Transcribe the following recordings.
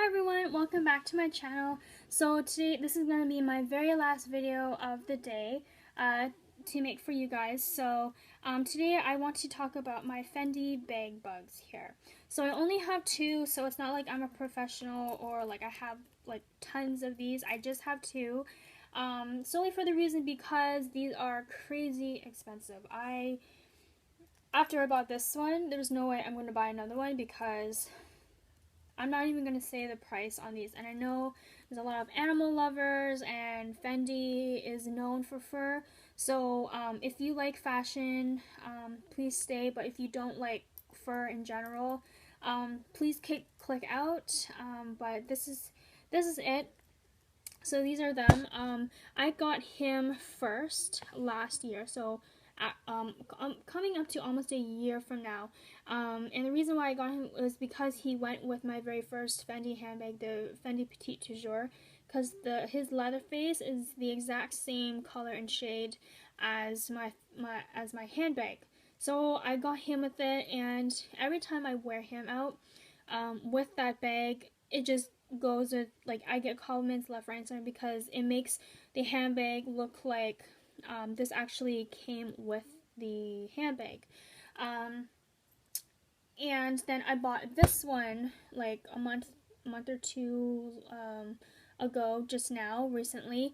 everyone, welcome back to my channel. So today, this is going to be my very last video of the day to make for you guys. So today I want to talk about my Fendi bag bugs here. So I only have two, so it's not like I'm a professional or like I have like tons of these. I just have two, solely for the reason because these are crazy expensive. After I bought this one, there's no way I'm going to buy another one because I'm not even going to say the price on these. And I know there's a lot of animal lovers and Fendi is known for fur. So if you like fashion, please stay. But if you don't like fur in general, please click out. But this is it. So these are them. I got him first last year. So coming up to almost a year from now. And the reason why I got him was because he went with my very first Fendi handbag, the Fendi Petite Toujours, because his leather face is the exact same color and shade as my handbag. So I got him with it, and every time I wear him out with that bag, it just goes with, like, I get compliments left, right, and center because it makes the handbag look like this actually came with the handbag. And then I bought this one like a month or two ago, just now, recently,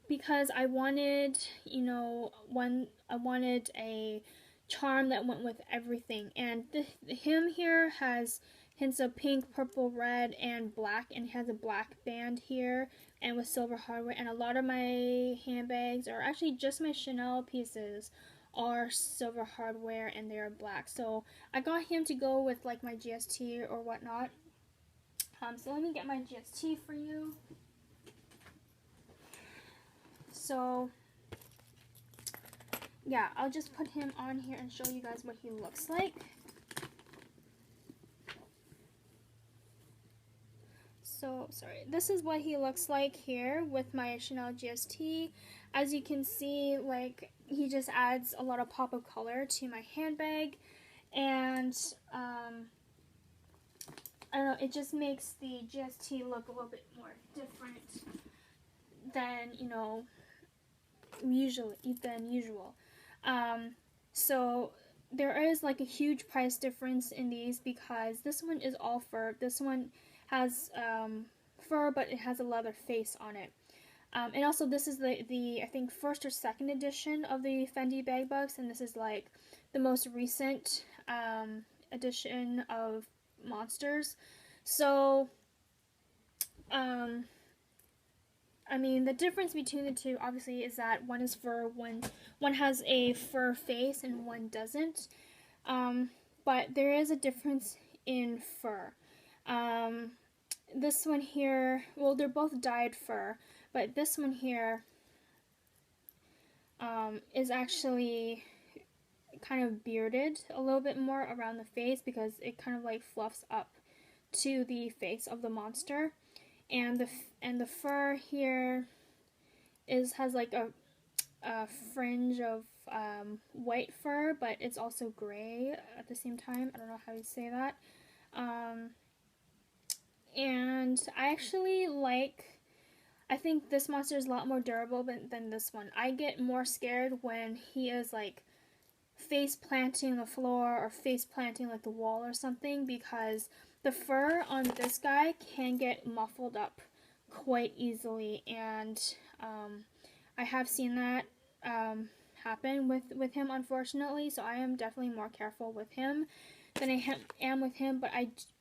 because I wanted, I wanted a charm that went with everything. And him here has hints of pink, purple, red, and black, and has a black band here and with silver hardware. And a lot of my handbags, or actually just my Chanel pieces, are silver hardware and they're black. So I got him to go with like my GST or whatnot. So let me get my GST for you. So yeah, I'll just put him on here and show you guys what he looks like. So, sorry, this is what he looks like here with my Chanel GST. As you can see, like, he just adds a lot of pop of color to my handbag, and I don't know, it just makes the GST look a little bit more different than, usual. So there is like a huge price difference in these because this one is all fur. This one has fur, but it has a leather face on it. And also this is the I think first or second edition of the Fendi bag bugs, and this is like the most recent edition of Monsters. So I mean, the difference between the two obviously is that one is fur, one has a fur face and one doesn't. But there is a difference in fur. This one here, well, they're both dyed fur, but this one here is actually kind of bearded a little bit more around the face because it kind of like fluffs up to the face of the monster. And the fur here has like a fringe of white fur, but it's also gray at the same time. I don't know how you say that. And I actually I think this monster is a lot more durable than this one. I get more scared when he is like face planting the floor or face planting like the wall or something, because the fur on this guy can get muffled up quite easily, and I have seen that happen with him, unfortunately. So I am definitely more careful with him than I am with him, but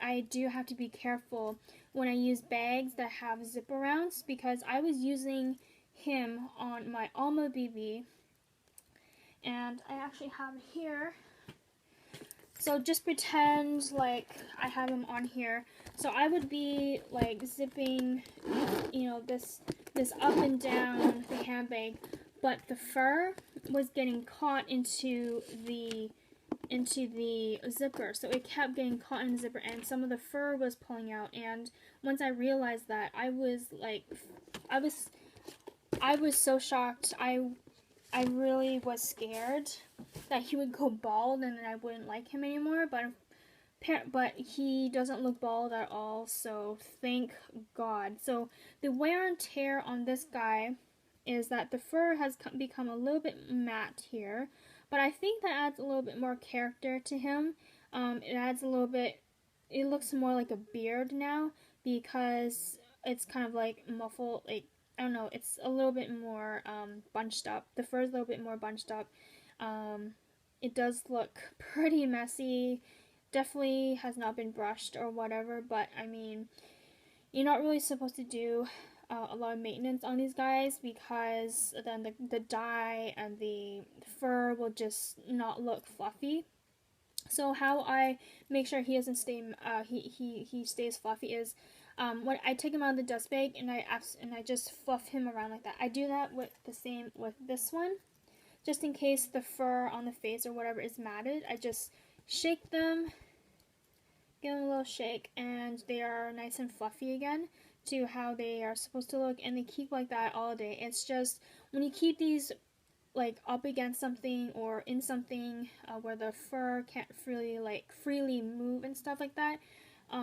I do have to be careful when I use bags that have zip arounds, because I was using him on my Alma BB, and I actually have it here. So just pretend like I have him on here. So I would be like zipping, this up and down the handbag, but the fur was getting caught into the zipper, so it kept getting caught in the zipper, and some of the fur was pulling out. And once I realized that, I was so shocked. I really was scared that he would go bald and then I wouldn't like him anymore, but but he doesn't look bald at all, so thank God. So the wear and tear on this guy is that the fur has become a little bit matte here, but I think that adds a little bit more character to him. It adds a little bit, it looks more like a beard now because it's kind of like muffled, like, I don't know, it's a little bit more bunched up. The fur is a little bit more bunched up. It does look pretty messy. Definitely has not been brushed or whatever, but I mean, you're not really supposed to do a lot of maintenance on these guys because then the dye and the fur will just not look fluffy. So how I make sure he doesn't stay he stays fluffy is when I take him out of the dust bag and I just fluff him around like that. I do that with the same with this one, just in case the fur on the face or whatever is matted. I just shake them, give them a little shake, and they are nice and fluffy again to how they are supposed to look, and they keep like that all day. It's just when you keep these like up against something or in something where the fur can't freely move and stuff like that,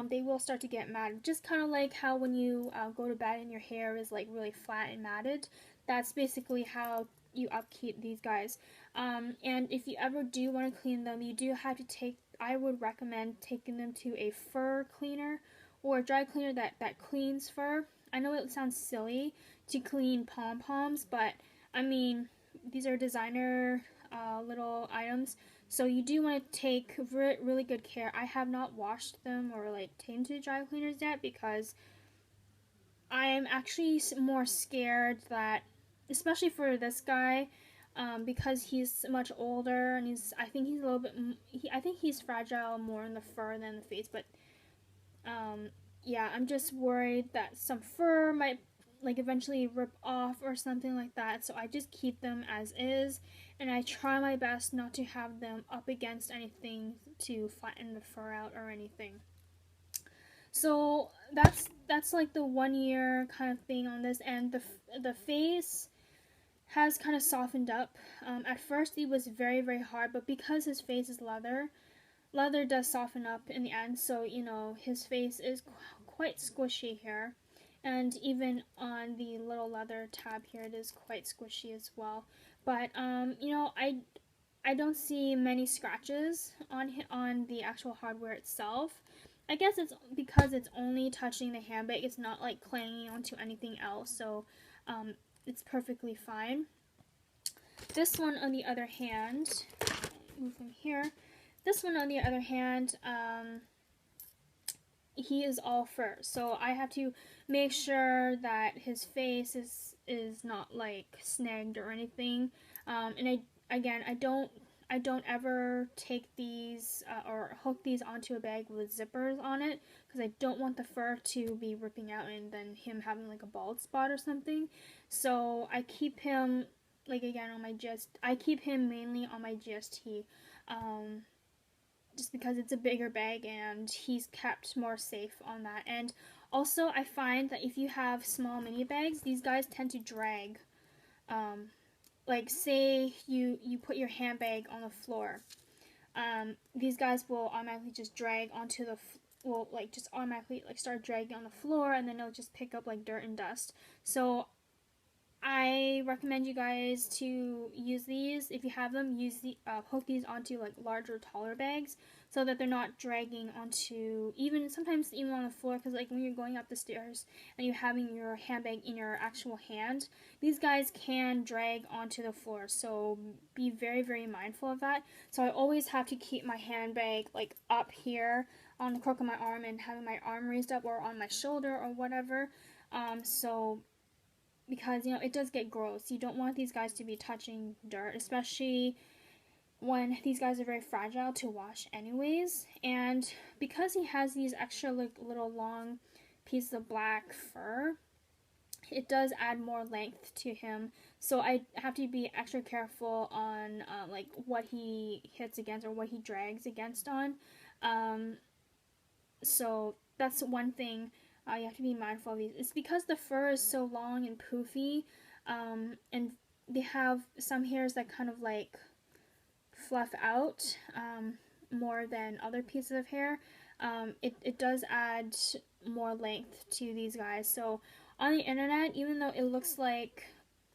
they will start to get matted. Just kind of like how when you go to bed and your hair is like really flat and matted. That's basically how you upkeep these guys. And if you ever do want to clean them, you do have to I would recommend taking them to a fur cleaner or a dry cleaner that cleans fur. I know it sounds silly to clean pom-poms, but I mean, these are designer little items, so you do want to take really good care. I have not washed them or like taken to dry cleaners yet because I am actually more scared that, especially for this guy, because he's much older and I think he's a little bit, I think he's fragile more in the fur than the face, but yeah, I'm just worried that some fur might like eventually rip off or something like that, so I just keep them as is, and I try my best not to have them up against anything to flatten the fur out or anything. So that's like the 1 year kind of thing on this, and the face has kind of softened up. At first it was very hard, but because his face is leather does soften up in the end, so you know his face is quite squishy here, and even on the little leather tab here it is quite squishy as well. But you know, I don't see many scratches on the actual hardware itself. I guess it's because it's only touching the handbag, it's not like clanging onto anything else, so it's perfectly fine. This one on the other hand, move him here. This one on the other hand, he is all fur, so I have to make sure that his face is not like snagged or anything. And I don't ever take these or hook these onto a bag with zippers on it because I don't want the fur to be ripping out and then him having like a bald spot or something. So I keep him like again on my I keep him mainly on my GST. Just because it's a bigger bag and he's kept more safe on that. And also I find that if you have small mini bags, these guys tend to drag. Like say you put your handbag on the floor, these guys will automatically just drag onto the will like just automatically like start dragging on the floor, and then it'll just pick up like dirt and dust. So I recommend you guys to use these. If you have them, hook these onto like larger, taller bags so that they're not dragging onto sometimes even on the floor, because like when you're going up the stairs and you're having your handbag in your actual hand, these guys can drag onto the floor, so be very mindful of that. So I always have to keep my handbag like up here on the crook of my arm and having my arm raised up or on my shoulder or whatever, because you know it does get gross. You don't want these guys to be touching dirt, especially when these guys are very fragile to wash anyways. And because he has these extra like little long pieces of black fur, it does add more length to him, so I have to be extra careful on like what he hits against or what he drags against on. So that's one thing you have to be mindful of these. It's because the fur is so long and poofy, and they have some hairs that kind of like fluff out. more than other pieces of hair, it does add more length to these guys. So on the internet, even though it looks like,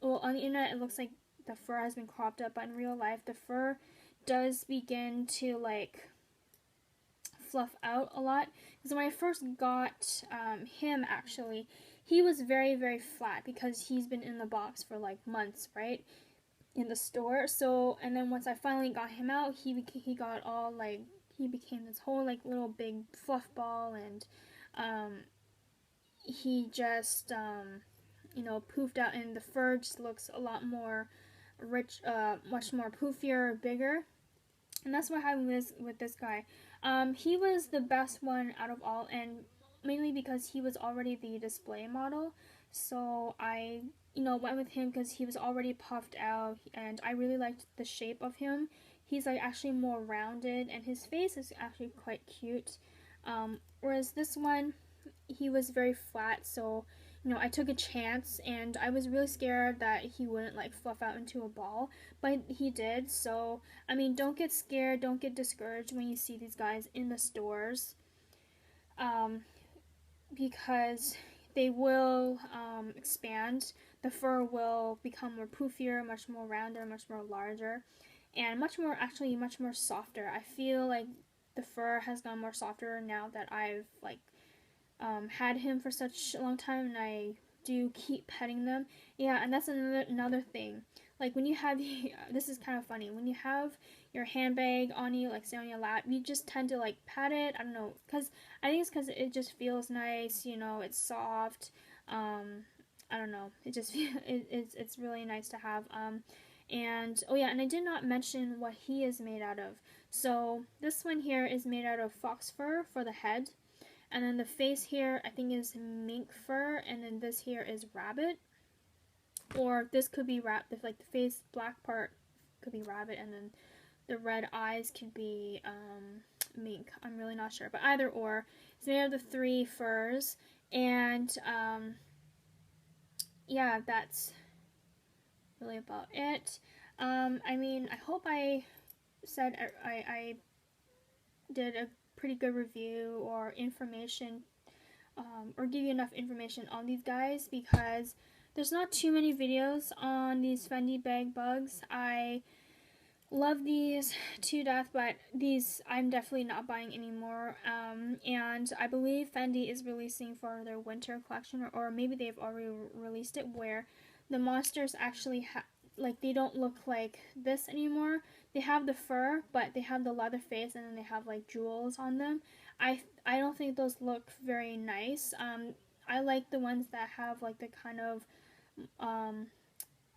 well, on the internet it looks like the fur has been cropped up, but in real life the fur does begin to like fluff out a lot. Because when I first got him, actually, he was very, very flat because he's been in the box for like months, right, in the store. So, and then once I finally got him out, he got all like, he became this whole like little big fluff ball, and he just you know, poofed out, and the fur just looks a lot more rich, much more poofier, bigger. And that's what happened with this guy. He was the best one out of all, and mainly because he was already the display model. So I, you know, went with him because he was already puffed out, and I really liked the shape of him. He's like actually more rounded, and his face is actually quite cute. Whereas this one, he was very flat, so you know, I took a chance, and I was really scared that he wouldn't like fluff out into a ball, but he did. So I mean, don't get scared, don't get discouraged when you see these guys in the stores, because they will expand. The fur will become more poofier, much more rounder, much more larger, and much more, actually much more softer. I feel like the fur has gone more softer now that I've like had him for such a long time, and I do keep petting them. Yeah, and that's another thing. Like when you have this is kind of funny. When you have your handbag on you, like say on your lap, you just tend to like pat it. I don't know, cause I think it's cause it just feels nice. You know, it's soft. I don't know. It just it's really nice to have. And oh yeah, and I did not mention what he is made out of. So this one here is made out of fox fur for the head. And then the face here, I think, is mink fur, and then this here is rabbit. Or this could be rabbit, like the face black part could be rabbit, and then the red eyes could be mink. I'm really not sure, but either or. It's made out of the 3 furs, and yeah, that's really about it. I mean, I hope I said I did a pretty good review or information, or give you enough information on these guys, because there's not too many videos on these Fendi bag bugs. I love these to death, but these I'm definitely not buying anymore. And I believe Fendi is releasing for their winter collection, or maybe they've already released it, where the monsters actually like, they don't look like this anymore. They have the fur, but they have the leather face, and then they have like jewels on them. I don't think those look very nice. I like the ones that have like the kind of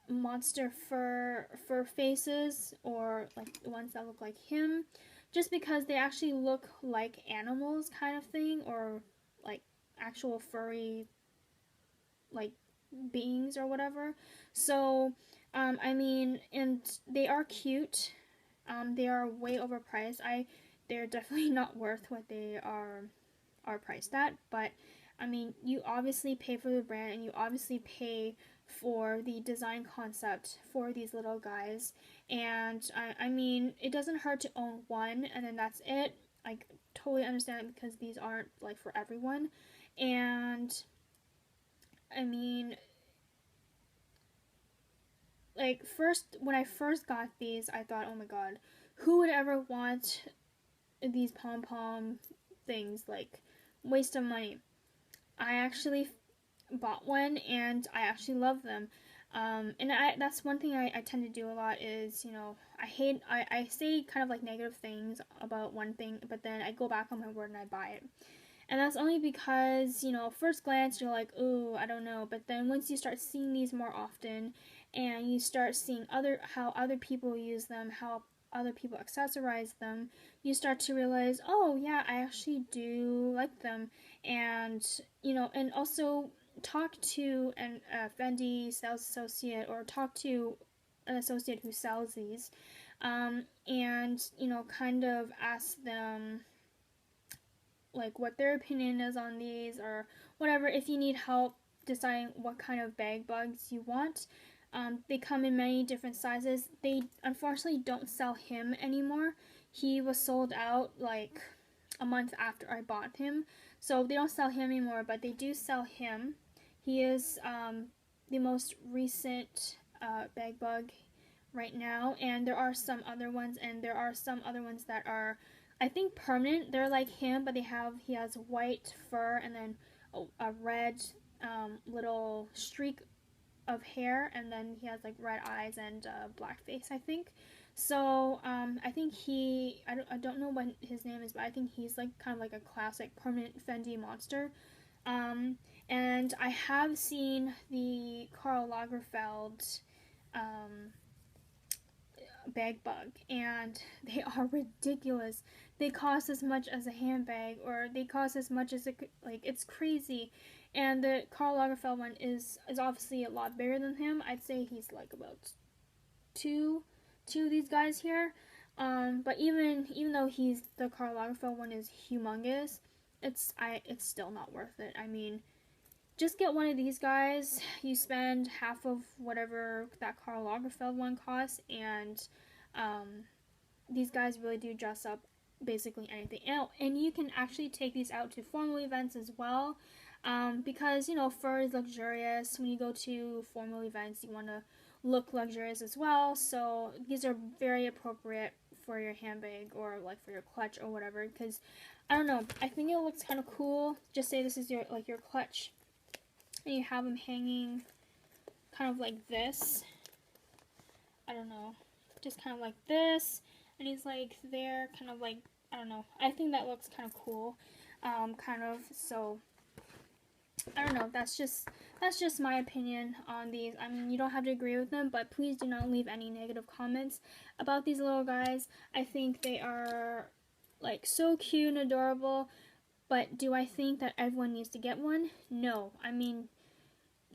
monster fur faces, or like the ones that look like him, just because they actually look like animals kind of thing, or like actual furry like beings or whatever. So I mean, and they are cute. They are way overpriced. They're definitely not worth what they are priced at, but I mean, you obviously pay for the brand, and you obviously pay for the design concept for these little guys. And I mean, it doesn't hurt to own one, and then that's it. I totally understand it, because these aren't like for everyone. And I mean, like, when I first got these, I thought, oh my god, who would ever want these pom-pom things? Like, waste of money. I actually bought one, and I actually love them. And that's one thing I tend to do a lot is, you know, I say kind of like negative things about one thing, but then I go back on my word and I buy it. And that's only because, you know, first glance you're like, ooh, I don't know. But then once you start seeing these more often, and you start seeing how other people use them, how other people accessorize them, you start to realize, oh yeah, I actually do like them. And, you know, and also talk to a Fendi sales associate, or talk to an associate who sells these, and, you know, kind of ask them like what their opinion is on these, or whatever, if you need help deciding what kind of bag bugs you want. They come in many different sizes. They unfortunately don't sell him anymore. he was sold out like a month after I bought him. So they don't sell him anymore, but they do sell him. He is the most recent bag bug right now, and there are some other ones, and there are some other ones that are, I think, permanent. They're like him, but he has white fur and then a red little streak of hair, and then he has like red eyes and black face, I think. So I think I don't know what his name is, but I think he's like kind of like a classic permanent Fendi monster. And I have seen the Karl Lagerfeld bag bug, and they are ridiculous. They cost as much as a handbag, or they cost as much as it's crazy. And the Karl Lagerfeld one is obviously a lot bigger than him. I'd say he's like about two of these guys here. But even though the Karl Lagerfeld one is humongous, it's still not worth it. I mean, just get one of these guys. You spend half of whatever that Karl Lagerfeld one costs, and these guys really do dress up basically anything. And you can actually take these out to formal events as well, because, you know, fur is luxurious. When you go to formal events, you want to look luxurious as well. So these are very appropriate for your handbag, or like for your clutch or whatever, because I don't know, I think it looks kind of cool. Just say this is your clutch, and you have them hanging kind of like this. I don't know, just kind of like this, and he's like there, kind of like, I don't know. I think that looks kind of cool, kind of. So I don't know. That's just my opinion on these. I mean, you don't have to agree with them, but please do not leave any negative comments about these little guys. I think they are like so cute and adorable. But do I think that everyone needs to get one? No. I mean,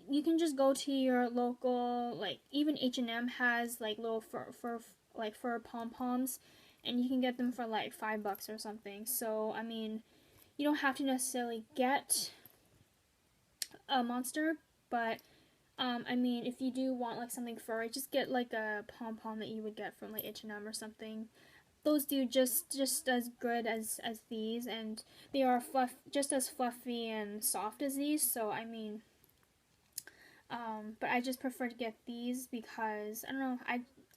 you can just go to your local, like even H&M has like little fur pom-poms, and you can get them for like $5 or something. So I mean, you don't have to necessarily get a monster, but I mean, if you do want like something furry, just get like a pom-pom that you would get from like H&M or something. Those do just as good as these, and they are just as fluffy and soft as these. So I mean, but I just prefer to get these because I don't know,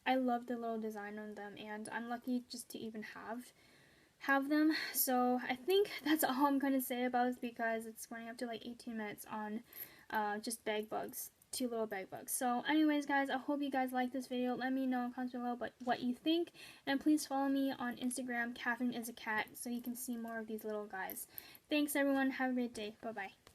I love the little design on them, and I'm lucky just to even have them. So I think that's all I'm gonna say about this, because it's running up to like 18 minutes on just bag bugs. 2 little bag bugs. So anyways, guys, I hope you guys like this video. Let me know in comments below what you think, and please follow me on Instagram, Catherine is a cat, so you can see more of these little guys. Thanks everyone, have a great day. Bye bye.